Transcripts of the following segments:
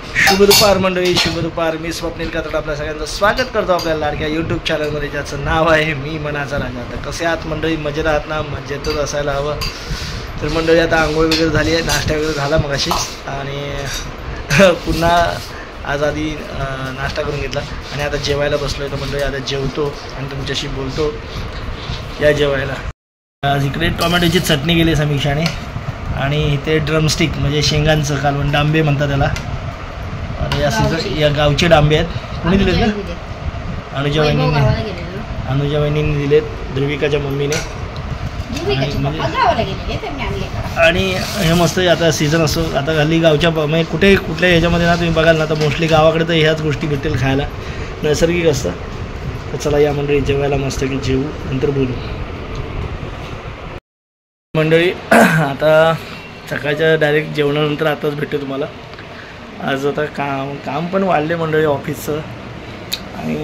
शुभ दुपार मंडळी, शुभ दुपार. मी स्वप्नील कातड आपल्या सगळ्यांचं स्वागत करतो आपल्या लाडक्या यूट्यूब चॅनलमध्ये, ज्याचं नाव आहे मी मनाचा राजा. तर कसे आहात मंडळी? मजेत आहात ना? मजेतच असायला हवं. तर मंडळी आता आंघोळ वगैरे झाली आहे, नाश्ता वगैरे झाला मगाशीच, आणि पुन्हा आज आधी नाश्ता करून घेतला आणि आता जेवायला बसलो आहे. तर मंडळी आता जेवतो आणि तुमच्याशी बोलतो. या जेवायला. आज इकडे टोमॅटोची चटणी केली समीक्षाने, आणि इथे ड्रमस्टिक म्हणजे शेंगांचं कालवण, डांबे म्हणतात त्याला. आणि या गावचे डांबे आहेत. कोणी दिलेत ना? अनुजा वहिनीने दिलेत, ध्रुविकाच्या मम्मीने. आणि हे मस्त आता सीझन असतो. आता हल्ली गावच्या म्हणजे कुठल्या ह्याच्यामध्ये ना तुम्ही बघाल ना, तर मोस्टली गावाकडे तर ह्याच गोष्टी भेटेल खायला, नैसर्गिक असतं. तर चला या मंडळी जेवायला मस्त की जेवू, नंतर बोलू मंडळी. आता सकाळच्या डायरेक्ट जेवणानंतर आताच भेटते तुम्हाला. आज आता काम पण वाढले मंडळी ऑफिसचं, आणि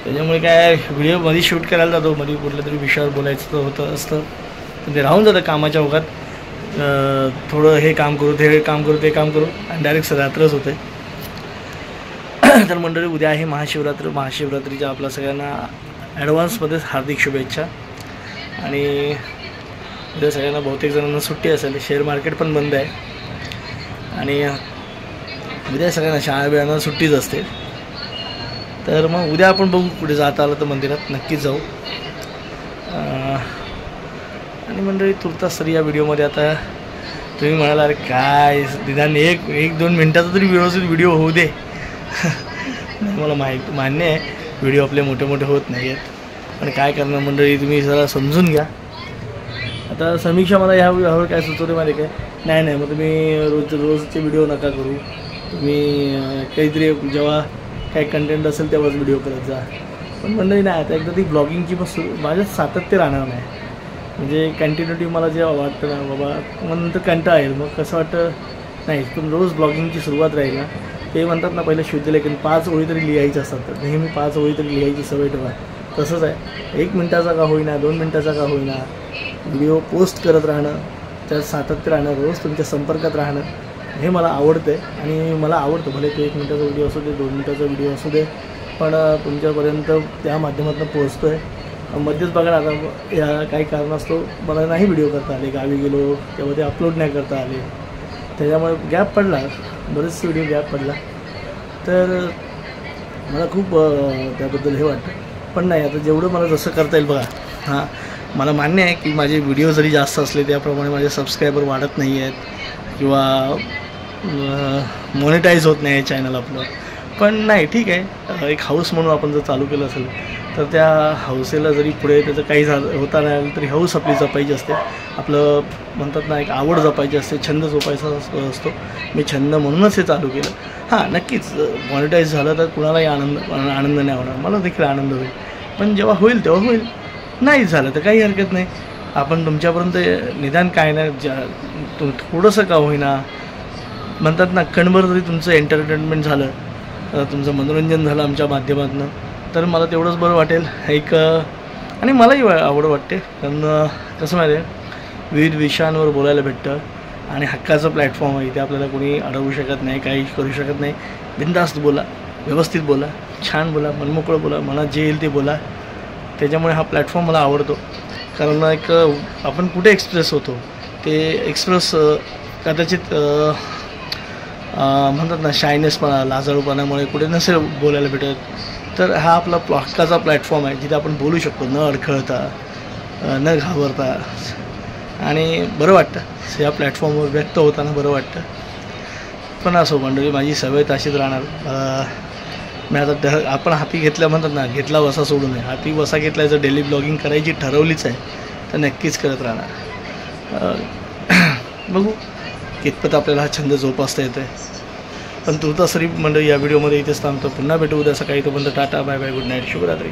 त्याच्यामुळे काय व्हिडिओ मध्ये शूट करायला जातो, मध्ये कुठल्या तरी विषयावर बोलायचं असतं, तर ते राहून जातं कामाच्या ओघात. थोडं हे काम करू, ते काम करू, ते काम करू, आणि डायरेक्ट रात्रच होते. तर मंडळी उद्या आहे महाशिवरात्रीच्या आपल्या सगळ्यांना ॲडव्हान्समध्येच हार्दिक शुभेच्छा. आणि उद्या सगळ्यांना बहुतेक जणांना सुट्टी असेल, शेअर मार्केट पण बंद आहे, आणि उद्या सगळ्यांना शाळा बिळांना सुट्टीच असते. तर मग उद्या आपण बघू, कुठे जाता आलं तर मंदिरात नक्कीच जाऊ. आणि मंडळी तुर्तास तरी या व्हिडिओमध्ये आता तुम्ही म्हणाला, अरे काय निदान एक 2 मिनटाचा तरी व्यवस्थित व्हिडिओ होऊ दे. मला मान्य आहे व्हिडिओ आपले मोठे होत नाही आहेत, पण काय करणार मंडळी, तुम्ही जरा समजून घ्या. आता समीक्षा मला ह्यावर काय सुचवते माहिती काय, नाही मग तुम्ही रोजचे व्हिडिओ नका करू, तुम्ही काहीतरी जेव्हा काही कंटेंट असेल तेव्हाच व्हिडिओ करत जा. पण मंडळी नाही, आता एकदा ती ब्लॉगिंगची पण माझ्यात सातत्य राहणार नाही. म्हणजे कंटिन्युटी मला जे वाटतं ना बाबा, मग नंतर कंटाळा येईल. मग कसं वाटतं नाही, पण रोज ब्लॉगिंगची सुरुवात राहील ना. ते म्हणतात ना पहिलं शुद्धलेखन 5 ओळी तरी लिहायची असतात, तर नेहमी 5 ओळी तरी लिहायची सवय ठेवा. तसंच आहे, 1 मिनटाचा का होईना, 2 मिनटाचा का होईना, व्हिडिओ पोस्ट करत राहणं, त्यात सातत्य राहणं, रोज तुमच्या संपर्कात राहणं, हे मला आवडतं आहे. आणि मला आवडतं, भले तो 1 मिनटाचा व्हिडिओ असू दे, 2 मिनटाचा व्हिडिओ असू दे, पण तुमच्यापर्यंत त्या माध्यमातून पोहोचतो आहे. मध्येच बघा ना, आता या काही कारणास्तव मला नाही व्हिडिओ करता आले, गावी गेलो तेव्हा ते अपलोड नाही करता आले, त्याच्यामुळे गॅप पडला, बरेचसे व्हिडिओ गॅप पडला. तर मला खूप त्याबद्दल हे वाटतं. पण नाही, आता जेवढं मला जसं करता येईल बघा. हां, मला मान्य आहे की माझे व्हिडिओ जरी जास्त असले त्याप्रमाणे माझे सबस्क्रायबर वाढत नाही आहेत, किंवा मॉनिटाईज होत नाही आहे चॅनल आपलं. पण नाही, ठीक आहे, एक हाऊस म्हणून आपण जर चालू केलं असेल तर त्या हौसेला जरी पुढे त्याचं काही होता नाही आलं तरी हौस आपली जपायची असते. आपलं म्हणतात ना, एक आवड जपायची असते, छंद जोपायचा असतो. मी छंद म्हणूनच हे चालू केलं. हां, नक्कीच मॉनिटाईज झालं तर कुणालाही आनंद नाही होणार, मला देखील आनंद होईल. पण जेव्हा होईल तेव्हा होईल, नाही झालं तर काही हरकत नाही. आपण तुमच्यापर्यंत निदान काय नाही, थोडंसं का होईना, म्हणतात ना, कणभर जरी तुमचं एंटरटेनमेंट झालं, तुमचं मनोरंजन झालं आमच्या माध्यमातून, तर मला तेवढंच बरं वाटेल. आणि मलाही आवड वाटते, कारण कसं माहिती आहे, विविध विषयांवर बोलायला भेटतं, आणि हक्काचं प्लॅटफॉर्म आहे. इथे आपल्याला कोणी अडवू शकत नाही, काही करू शकत नाही. बिनधास्त बोला, व्यवस्थित बोला, छान बोला, मनमोकळं बोला, मनात जे येईल ते बोला. त्याच्यामुळे हा प्लॅटफॉर्म मला आवडतो. कारण एक आपण कुठे एक्सप्रेस होतो, ते एक्सप्रेस कदाचित म्हणतात ना, शायनेसपणा, लाजाळूपणामुळे कुठे नसेल बोलायला भेटत. तर हा आपला हक्काचा प्लॅटफॉर्म आहे, जिथे आपण बोलू शकतो न अडखळता, न घाबरता, आणि बरं वाटतं या प्लॅटफॉर्मवर व्यक्त होताना, बरं वाटतं. पण असो मंडळी, माझी सवय तशीच राहणार. मी आता आपण हाती घेतल्या म्हणतात ना, घेतला वसा सोडू नये. हाती वसा घेतला, जर डेली ब्लॉगिंग करायची ठरवलीच आहे तर नक्कीच करत राहणार. बघू कितपत आपल्याला हा छंद जोपासता येतो आहे. पण तुर्तास तरी मंडळी या व्हिडिओमध्ये इथेच थांबतो. पुन्हा भेटू उद्या सकाळी. तोपर्यंत tata, bye bye, good night, शुभरात्री.